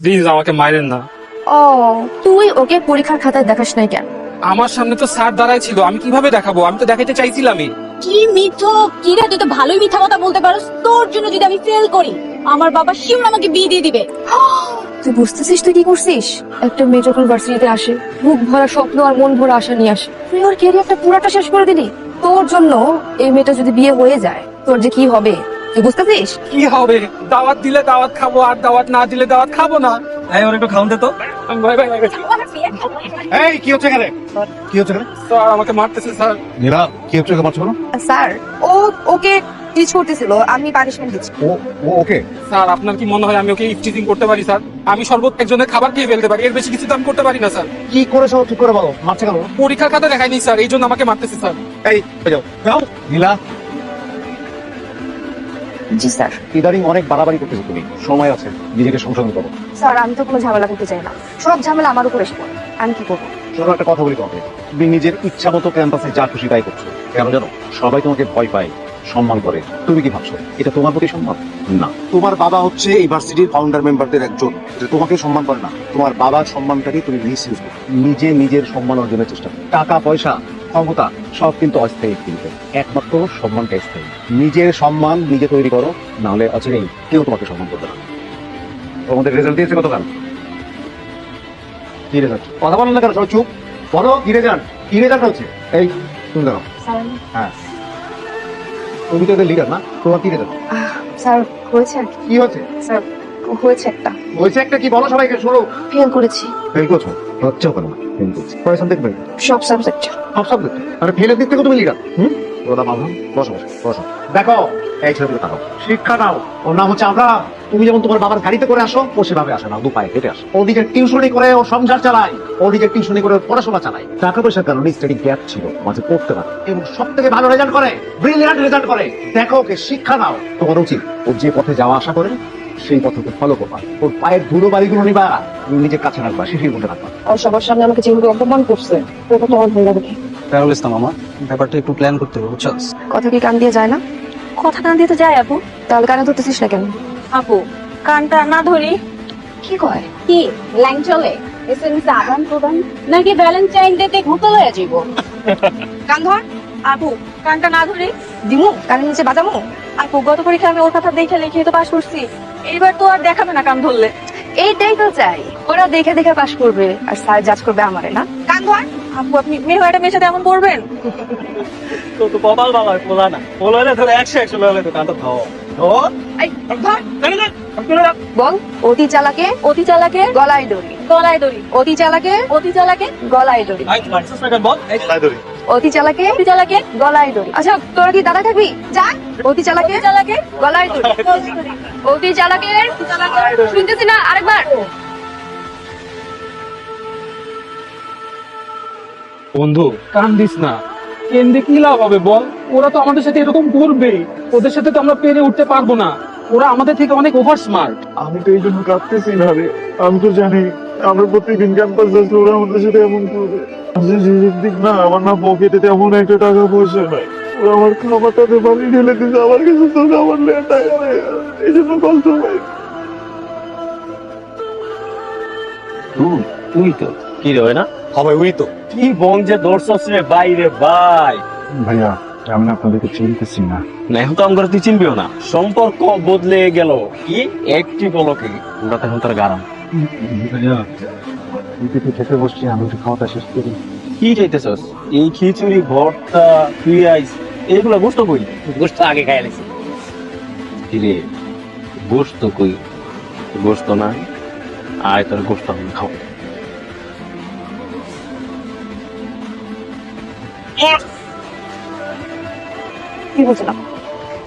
Please আমাকে মাইরেন না। ও তুই ওকে পরীক্ষার খাতায় দেখাস নাই কেন? আমার সামনে তো স্যার দাঁড়ায় ছিল, আমি কিভাবে দেখাবো? আমি তো দেখাইতে চাইছিলামই। কি মিথ্যক! কি রে, তুই তো ভালোই মিথ্যা কথা বলতে পারোস। তোর জন্য যদি আমি ফেল করি, আমার বাবা শিওর আমাকে বিয়ে দিয়ে দিবে। তুই বুঝতেছিস তুই কি করছিস? একটা মেয়ে যখন ভার্সিটিতে আসে, বুক ভরা স্বপ্ন আর মন ভরা আশা নিয়ে আসে, তুই ওর ক্যারিয়ারটা পুরাটা শেষ করে দিলি। তোর জন্য এই মেয়েটা যদি বিয়ে হয়ে যায়, তোর যে কি হবে তুই বুঝতেছিস? কি হবে? দাওয়াত দিলে দাওয়াত খাবো, আর দাওয়াত না দিলে দাওয়াত খাবো না। এই ওর একটু খাওন দে তো। ভাই ভাই ভাই, এই কি হচ্ছে এখানে? কি হচ্ছে এখানে? স্যার আমাকে মারতেছে স্যার। নীলা কি হচ্ছে এখানে মারছো? স্যার ও ওকে টিচ করতেছিল, আমি পানিশমেন্ট দিচ্ছি। ও ওকে। স্যার আপনার কি মনে হয় আমি ওকে ইফটিজিং করতে পারি স্যার? আমি সর্বোচ্চ একজনের খাবার খেয়ে ফেলতে পারি, এর বেশি কিছু তো আমি করতে পারি না স্যার। কি করেছো ঠিক করে বলো, মারছে কেন? পরীক্ষার খাতা দেখায়নি স্যার, এই জন্য আমাকে মারতেছে স্যার। এই যাও যাও। নীলা জি স্যার। ইদারিং অনেক বাড়াবাড়ি করতেছো তুমি, সময় আছে, নিজেকে সংশোধন করো। স্যার আমি তো কোনো ঝামেলা করতে চাই না, সব ঝামেলা আমার উপর এসে পড়ে, আমি কি করবো? শোনো একটা কথা বলি তোমাকে, তুমি নিজের ইচ্ছা মতো ক্যাম্পাসে যা খুশি তাই করছো। কেন জানো? সবাই তোমাকে ভয় পায়, সম্মান করে। তুমি কি ভাবছো এটা তোমার প্রতি সম্মান? না, তোমার বাবা হচ্ছে ইউনিভার্সিটির ফাউন্ডার মেম্বারদের একজন, যে তোমাকে সম্মান করে না। তোমার বাবার সম্মানটাকে তুমি মিসইউজ করো, নিজে নিজের সম্মান অর্জনের চেষ্টা করো। টাকা পয়সা ক্ষমতা সব কিন্তু অস্থায়ী, কিন্তু একমাত্র সম্মানটা স্থায়ী। নিজের সম্মান নিজে তৈরি করো, নাহলে অচিরেই কেউ তোমাকে সম্মান করবে না। তোমাদের রেজাল্ট দিয়েছে গতকাল? কি রেজাল্ট? কথা বলেন না কেন, সবাই চুপ। বলো কি রেজাল্ট? কি রেজাল্ট হচ্ছে? এই তুমি দেখো। হ্যাঁ, তুমি তো এদের লিডার না, তোমার কি রেজাল্ট? স্যার হয়েছে আর কি। কি হচ্ছে? স্যার হয়েছে একটা, হয়েছে একটা কি বলো সবাইকে, শুনো। ফেল করেছি ফেল করছো? হচ্ছেও কেন? ফেল করছি কয়েকজন দেখবে সব সাবজেক্টে। সব সাবজেক্ট। মানে ফেলের দিক থেকে তুমি লিডার। ওরা বাবা বসো বসো বসো। দেখো এই ছেলেগুলো তাকাও, শিক্ষা নাও। ওর নাম হচ্ছে আমরা। তুমি যেমন তোমার বাবার গাড়িতে করে আসো, ও সেভাবে আসে না, দু পায়ে হেঁটে আসে। ও নিজের টিউশনি করে ও সংসার চালায়, ও নিজের টিউশনি করে ওর পড়াশোনা চালায়। টাকা পয়সার কারণে স্টাডি গ্যাপ ছিল, মাঝে পড়তে পারে, এবং সব থেকে ভালো রেজাল্ট করে, ব্রিলিয়ান্ট রেজাল্ট করে। দেখো ওকে শিক্ষা নাও। তোমার উচিত ও যে পথে যাওয়া আশা করে সেই পথে ফলো করবা। ওর পায়ের ধুলো বাড়িগুলো নিবা, নিজের কাছে রাখবা, শিশির মধ্যে রাখবা। আর সবার সামনে আমাকে যেভাবে অপমান করছে, ওটা তো আমার ভালো লাগে না। ফেরুল ইসলাম আমার ব্যাপারটা একটু প্ল্যান করতে হবে, বুঝছো? কথা কি কান দিয়ে যায় না? কথা কান দিয়ে তো যায় আপু। তাহলে কানে ধরতেছিস না কেন? আপু কানটা না ধরি কি কয়? কি লাইন চলে? এসএমএস আদান প্রদান নাকি ভ্যালেন্টাইন ডে তে ঘুরতে লয়ে যাইব? কান ধর। আপু কানটা না ধরি দিমু কানের নিচে বাজামু। আপু গত পরীক্ষা আমি ওর কথা দেখে লিখে তো পাস করছি, এইবার তো আর দেখাবে না কান ধরলে। এইটাই তো চাই, ওরা দেখে দেখে পাস করবে আর স্যার জাজ করবে আমারে না। কান ধর। আপু আপনি মেয়ে হয়ে একটা মেয়ের সাথে এমন করবেন? তো তো কপাল বাবা পোলা না, পোলা হলে ধরে 100 হলে তো কানটা খাও। এই ধর। বল। অতি চালাকে অতি চালাকে গলায় দড়ি, গলায় দড়ি, অতি চালাকে অতি চালাকে গলায় দড়ি, আই মারছস না কেন বল? এই অতি চালাকে অতি চালাকে গলায় দড়ি। আচ্ছা তোরা কি দাদা থাকবি? যা। অতি চালাকে অতি চালাকে গলায় দড়ি, অতি চালাকে শুনতেছি না, আরেকবার। বন্ধু কান দিস না, কেন্দ্রে কি লাভ হবে বল? ওরা তো আমাদের সাথে এরকম করবে, ওদের সাথে তো আমরা পেরে উঠতে পারবো না। ওরা আমাদের থেকে অনেক ওভার স্মার্ট। আমি তো এই জন্য কাঁদতেছি না রে। আমি তো জানি আমরা প্রত্যেকদিন ক্যাম্পাস আসলে ওরা আমাদের সাথে এমন করবে। শেষের দিক না, আমার না পকেটে তেমন একটা টাকা পয়সা নাই। ওরা আমার খাবারটাতে পানি ঢেলে দিচ্ছে, আমার কাছে তো খাবার নেই, টাকা নেই। এই জন্য কষ্ট পাই। তুই তো কি রে না হবে, ওই তো কি বং যে দর্শস রে বাইরে ভাই। ভাইয়া আমি আপনাদেরকে চিনতেছি না। না এখন তো আমরা তুই চিনবিও না, সম্পর্ক বদলে গেল কি একটি বলকে। আমরা তো এখন তার গারাম। ভাইয়া খেতে বসছি, আমি একটু খাওয়াটা শেষ করি। কি চাইতেছস? এই খিচুড়ি ভর্তা পেঁয়াজ এগুলা গোস্ত কই? গোস্ত আগে খাই লাগছে। কিরে গোস্ত কই? গোস্ত না, আয় তোর গোস্ত আমি খাও।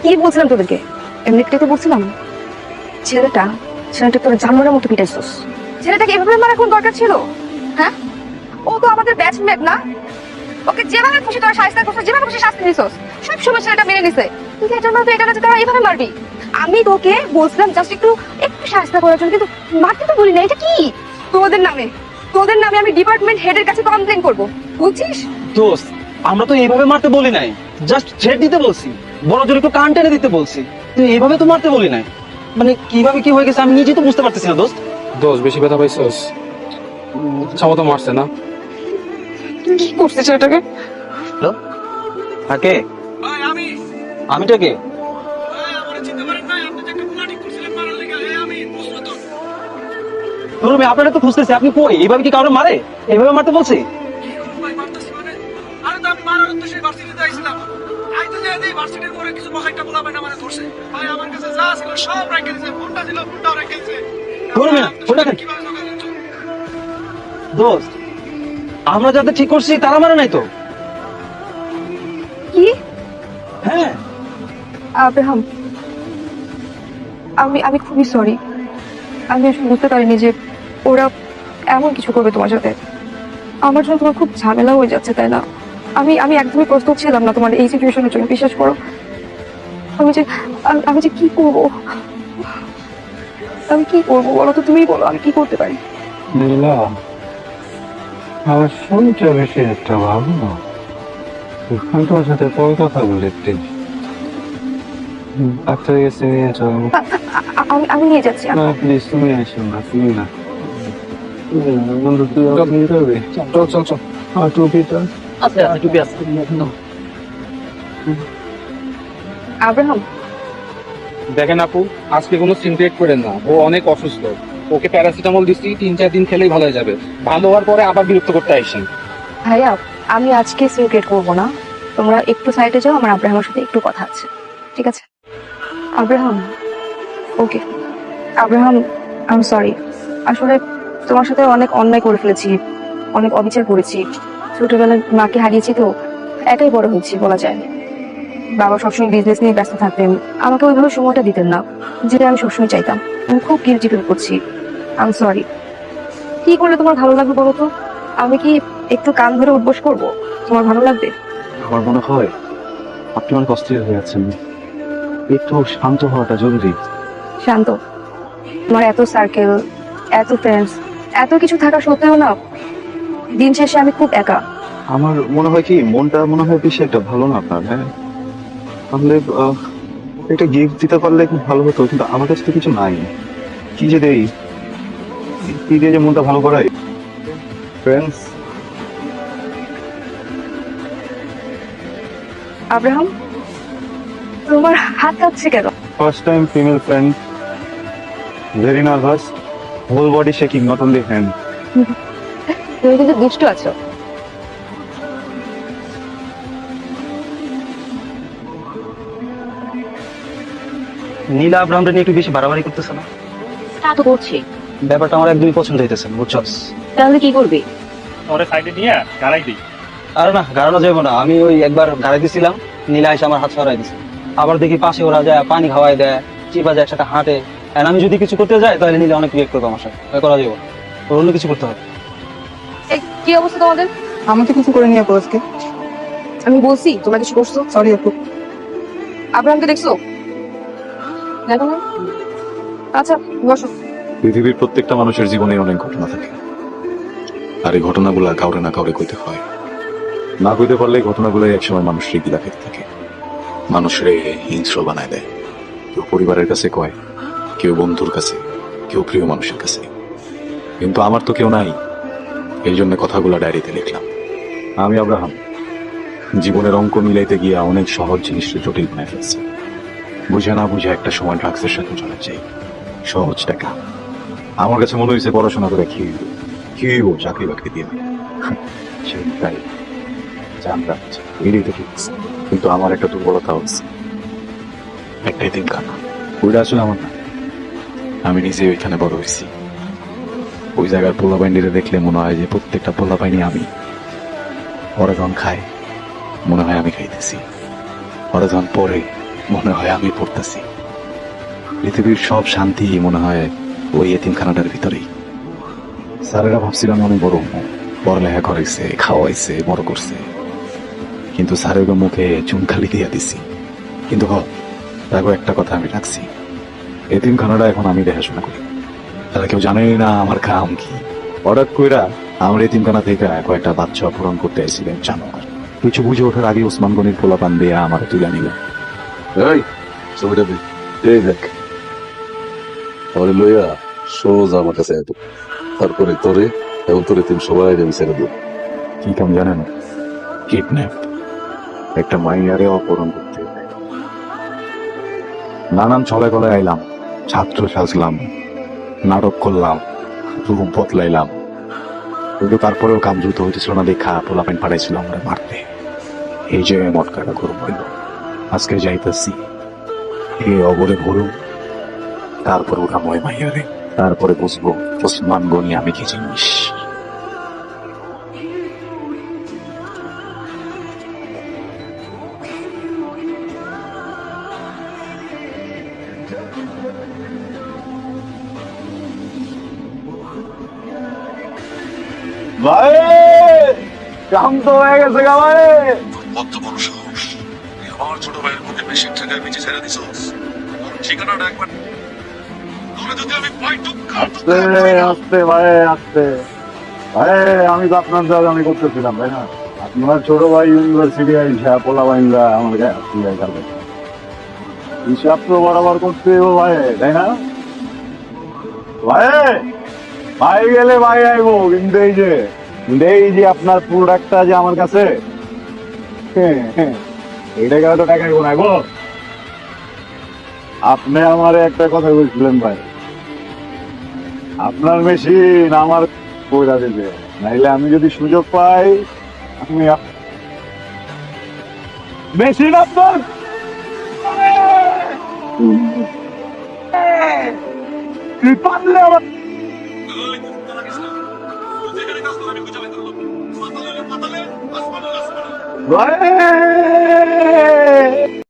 কি বলছিলাম তোদেরকে? এমনিতে তো বলছিলাম ছেলেটা তোরা জানোয়ারের মতো পিটাইছস। ছেলেটাকে এভাবে মারা কোন দরকার ছিল? হ্যাঁ, ও তো আমাদের ব্যাচমেট না? ওকে যেভাবে খুশি তোরা শাস্তি করছিস, যেভাবে খুশি শাস্তি দিছস, সব সময় ছেলেটা মেনে নিছে। কিন্তু এটার মানে তো এটা না যে তোরা এইভাবে মারবি। আমি তোকে বলছিলাম জাস্ট একটু শাস্তি করার জন্য, কিন্তু মারতে তো বলি না। এটা কি? তোদের নামে আমি ডিপার্টমেন্ট হেডের কাছে কমপ্লেইন করব, বুঝছিস? দোস্ত আমরা তো এইভাবে মারতে বলি নাই, জাস্ট থ্রেট দিতে বলছি, বড় জোরে একটু কান টেনে দিতে বলছি। তুই এইভাবে তো মারতে বলি নাই। মানে কিভাবে কি হয়ে গেছে আমি নিজেই তো বুঝতে পারতেছি না দোস্ত। দোষ বেশি ব্যথা পাইছস? চাও তো মারছে না? কি করছে ছেলেটাকে? থাকে আমিটা কে? ধরুন আপনারা তো খুঁজতেছি, আপনি কই? এইভাবে কি কাউকে মারে? এইভাবে মারতে বলছি? ধরুন না, ফোনটা কেন? দোস্ত, আমরা যাদের ঠিক করছি তারা মারে নাই তো? কি? হ্যাঁ। আব্রাহাম, আমি খুবই সরি। আমি আসলে বুঝতে পারিনি যে ওরা এমন কিছু করবে তোমার সাথে। আমার জন্য তোমার খুব ঝামেলা হয়ে যাচ্ছে, তাই না? আমি একদমই প্রস্তুত ছিলাম না তোমার এই সিচুয়েশনের জন্য, বিশ্বাস করো। আমি যে কি করবো, আমি কি করবো বলো তো, তুমিই বলো আমি কি করতে পারি। নীলা, আমার শরীরটা বেশি একটা ভালো না। আমি তোমার সাথে পরে কথা বলি প্লিজ। ডাক্তার কাছে নিয়ে চলো। আমি নিয়ে যাচ্ছি। না প্লিজ, তুমি আসো না, তুমি না। বন্ধু তুই আমাকে নিয়ে যাবে? চল চল চল। আর টুপিটা? আচ্ছা টুপি আছে। আব্রাহাম, দেখেন আপু, আজকে কোনো সিনক্রেট করেন না, ও অনেক অসুস্থ। ওকে প্যারাসিটামল দিচ্ছি, 3-4 দিন খেলেই ভালো হয়ে যাবে। ভালো হওয়ার পরে আবার বিরক্ত করতে আইসেন। ভাইয়া আমি আজকে সিনক্রেট করবো না, তোমরা একটু সাইডে যাও, আমার আব্রাহামের সাথে একটু কথা আছে, ঠিক আছে? Abraham, okay Abraham, I am sorry. আসলে তোমার সাথে অনেক অন্যায় করে ফেলেছি, অনেক অবিচার করেছি। ছোটবেলায় মাকে হারিয়েছি তো, একাই বড় হয়েছি বলা যায়। বাবা সবসময় বিজনেস নিয়ে ব্যস্ত থাকতেন, আমাকে ওইভাবে সময়টা দিতেন না, যেটা আমি সবসময় চাইতাম। আমি খুব গিল্টি ফিল করছি, আই এম সরি। কি করলে তোমার ভালো লাগবে বলো তো? আমি কি একটু কান ধরে উঠবোস করবো, তোমার ভালো লাগবে? আমার মনে হয় আপনি অনেক অস্থির হয়ে যাচ্ছেন, একটু শান্ত হওয়াটা জরুরি। শান্ত? তোমার এত সার্কেল, এত ফ্রেন্ডস, এত কিছু থাকা সত্ত্বেও না, দিন শেষে আমি খুব একা। আমার মনে হয় কি, মনটা মনে হয় বেশি একটা ভালো না আপনার। হ্যাঁ, তাহলে একটা গিফট দিতে পারলে খুব ভালো হতো, কিন্তু আমার কাছে তো কিছু নাই। কি যে দেই, কি দিয়ে যে মনটা ভালো করাই? ফ্রেন্ডস? আব্রাহাম, তোমার হাত কাঁপছে কেন? First time female friend, very nervous, whole body shaking, not only hand. তুমি কিন্তু দুষ্ট আছো। নীলা আব্রাহামটা নিয়ে একটু বেশি বাড়াবাড়ি করতেছে না? তা তো করছি। ব্যাপারটা আমার একদমই পছন্দ হইতেছে না, বুঝছস? তাহলে কি করবি? ওরে সাইডে নিয়ে গাড়াই দিই। আরে না, গাড়ানো যাবো না। আমি ওই একবার গাড়ি দিছিলাম, নীলা এসে আমার হাত সরাই দিছে। আবার দেখি পাশে ওরা যায় পানি খাওয়াই দেয়, চিপা যায়, একসাথে হাঁটে। আর আমি যদি কিছু করতে যাই তাহলে নীলা অনেক রিয়েক্ট করবে আমার সাথে। তাই করা যাবো না, ওর অন্য কিছু করতে হবে। এই কি অবস্থা তোমাদের? আমাকে কিছু করে নিয়ে আজকে। আমি বলছি তোমরা কিছু করছো? সরি আপু। আব্রাহামকে দেখছো? দেখো না? আচ্ছা বসো। পৃথিবীর প্রত্যেকটা মানুষের জীবনে অনেক ঘটনা থাকে, আর এই ঘটনাগুলা কাউরে না কাউরে কইতে হয়। না কইতে পারলে ঘটনাগুলো একসময় মানুষের গিলা খেতে থাকে, মানুষরে হিংস্র বানায় দেয়। কেউ পরিবারের কাছে কয়, কেউ বন্ধুর কাছে, কেউ প্রিয় মানুষের কাছে। কিন্তু আমার তো কেউ নাই, এই জন্য কথাগুলা ডায়েরিতে লিখলাম। আমি আব্রাহাম জীবনের অঙ্ক মিলাইতে গিয়ে অনেক সহজ জিনিসটা জটিল বানায় ফেলছি। বুঝে না বুঝে একটা সময় ড্রাগসের সাথে চলে যাই। সহজ টাকা আমার কাছে মনে হয়েছে পড়াশোনা করে কি হইব, চাকরি বাকরি দিয়ে তাই জানলাম এটাই তো ঠিক। কিন্তু আমার একটা দুর্বলতা হচ্ছে, একটা এতিমখানা। ওইটা আসলে আমার না, আমি নিজে ওইখানে বড় হয়েছি। ওই জায়গার পোলা বাইন্ডিরে দেখলে মনে হয় যে প্রত্যেকটা পোলা বাইনি আমি। ওরা যখন খায় মনে হয় আমি খাইতেছি, ওরা যখন পড়ে মনে হয় আমি পড়তেছি। পৃথিবীর সব শান্তি মনে হয় ওই এতিমখানাটার ভিতরেই। স্যারেরা ভাবছিলাম আমি বড় পড়ালেখা করাইছে, খাওয়াইছে, বড় করছে, কিন্তু স্যারের মুখে চুনখালি দিয়া দিছি। কিন্তু তারপর একটা কথা আমি রাখছি, এতিমখানাটা এখন আমি দেখাশোনা করি। তারা কেউ জানেই না আমার কাম কি। হঠাৎ কইরা আমার এতিমখানা থেকে কয়েকটা বাচ্চা পূরণ করতে এসেছিলেন জানোয়ার। কিছু বুঝে ওঠার আগে ওসমান গনির পোলাপান দিয়ে আমার তুলে নিল। এই ছবিটা দেখ, এই দেখ, ওরে লইয়া সোজা আমার কাছে এত তারপরে তোরে এবং তোরে তুমি সবাই আমি ছেড়ে দিও কি কাম জানেন কিডন্যাপ একটা মাইয়ারে অপহরণ করতে হবে। নানান ছলে গলে আইলাম, ছাত্র সাজলাম, নাটক করলাম, রূপ বদলাইলাম, কিন্তু তারপরেও কাম দ্রুত হইতেছিল না দেখা পোলাপাইন পাঠাইছিল আমরা মারতে। এই যে মটকাটা করব হইল আজকে যাইতেছি এই অবরে ভরুম, তারপর উঠাম ওই মাইয়ারে, তারপরে বুঝবো ওসমান গনি আমি কি জিনিস। ভাই কাম তো হয়ে গেছে গা ভাই। কত বড় সাহস, আমার ছোট ভাইয়ের মুখে বেশি টাকার বেঁচে ছেড়ে দিছস। ঠিকানাটা একবার তোরা যদি আমি পাইটুক আস্তে আস্তে ভাই আস্তে ভাই, আমি তো আপনার জায়গা আমি করতেছিলাম তাই না। আপনার ছোট ভাই ইউনিভার্সিটি আইসা পোলা বাইনরা আমার গায়ে যাবে, হিসাব তো বরাবর করতে হইব ভাই তাই না। ভাই ভাই গেলে ভাই আইবো, কিন্তু এই যে আপনার প্রোডাক্টটা যে আমার কাছে, এটা গেলে তো টাকা আইবো না গো। আপনি আমার একটা কথা বলছিলেন ভাই, আপনার মেশিন আমার কইরা দিবে, নাইলে আমি যদি সুযোগ পাই আমি মেশিন আপনার পারলে আমার ভাই